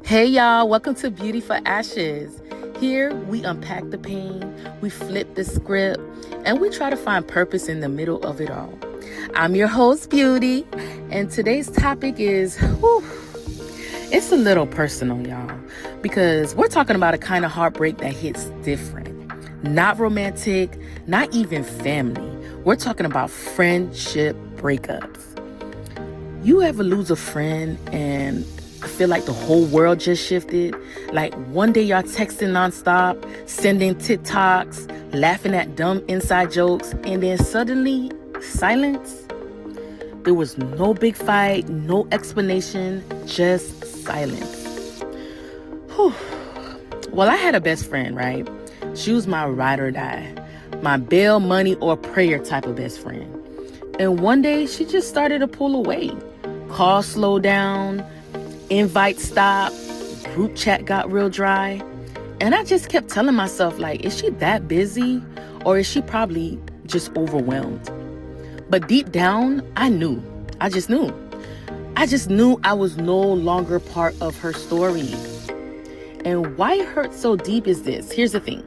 Hey y'all, welcome to Beauty for Ashes. Here we unpack the pain, we flip the script, and we try to find purpose in the middle of it all. I'm your host, Beauty, and today's topic is, it's a little personal, y'all, because we're talking about a kind of heartbreak that hits different. Not romantic, not even family. We're talking about friendship breakups. You ever lose a friend and feel like the whole world just shifted? Like one day y'all texting nonstop, sending TikToks, laughing at dumb inside jokes, and then suddenly silence. There was no big fight, no explanation, just silence. Whew. Well, I had a best friend, right? She was my ride or die, my bail money or prayer type of best friend. And one day she just started to pull away. Calls slowed down, invite stopped, group chat got real dry. And I just kept telling myself, like, is she that busy? Or is she probably just overwhelmed? But deep down, I knew. I just knew I was no longer part of her story. And why it hurts so deep is this. Here's the thing.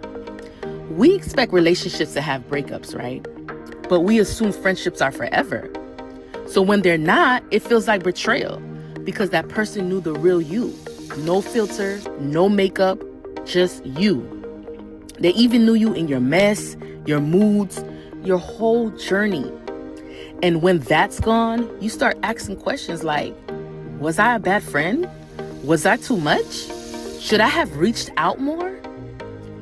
We expect relationships to have breakups, right? But we assume friendships are forever. So when they're not, it feels like betrayal because that person knew the real you. No filter, no makeup, just you. They even knew you in your mess, your moods, your whole journey. And when that's gone, you start asking questions like, was I a bad friend? Was I too much? Should I have reached out more?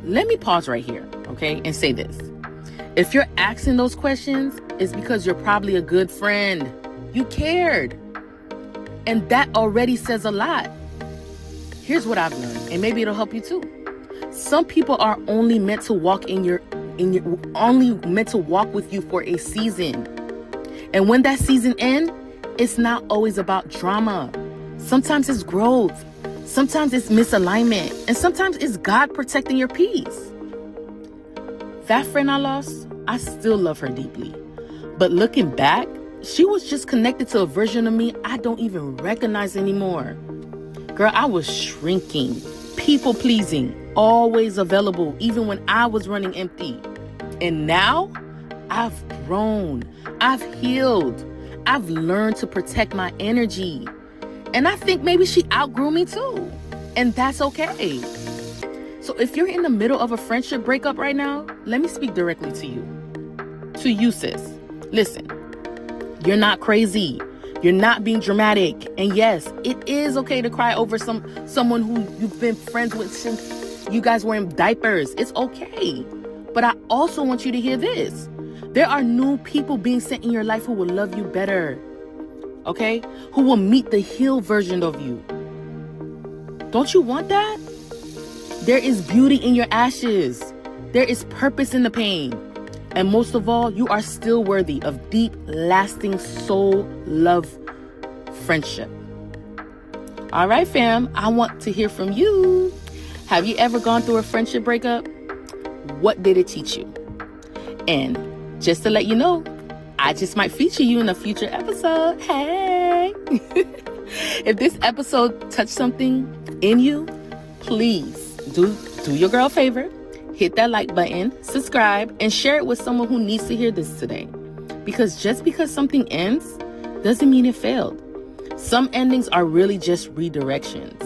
Let me pause right here, okay, and say this. If you're asking those questions, it's because you're probably a good friend. You cared. And that already says a lot. Here's what I've learned, and maybe it'll help you too. Some people are only meant to walk only meant to walk with you for a season. And when that season ends, it's not always about drama. Sometimes it's growth. Sometimes it's misalignment. And sometimes it's God protecting your peace. That friend I lost, I still love her deeply. But looking back, she was just connected to a version of me I don't even recognize anymore. Girl, I was shrinking, people pleasing, always available, even when I was running empty. And now, I've grown, I've healed, I've learned to protect my energy. And I think maybe she outgrew me too. And that's okay. So if you're in the middle of a friendship breakup right now, let me speak directly to you. To you, sis. Listen, you're not crazy. You're not being dramatic. And yes, it is okay to cry over someone who you've been friends with since you guys were in diapers. It's okay. But I also want you to hear this. There are new people being sent in your life who will love you better. Okay? Who will meet the healed version of you. Don't you want that? There is beauty in your ashes. There is purpose in the pain. And most of all, you are still worthy of deep, lasting soul love friendship. All right, fam, I want to hear from you. Have you ever gone through a friendship breakup? What did it teach you? And just to let you know, I just might feature you in a future episode. Hey! If this episode touched something in you, please do your girl a favor. Hit that like button, subscribe, and share it with someone who needs to hear this today. Because just because something ends doesn't mean it failed. Some endings are really just redirections.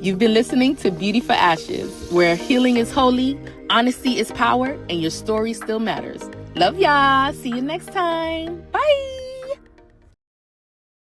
You've been listening to Beauty for Ashes, where healing is holy, honesty is power, and your story still matters. Love y'all. See you next time. Bye.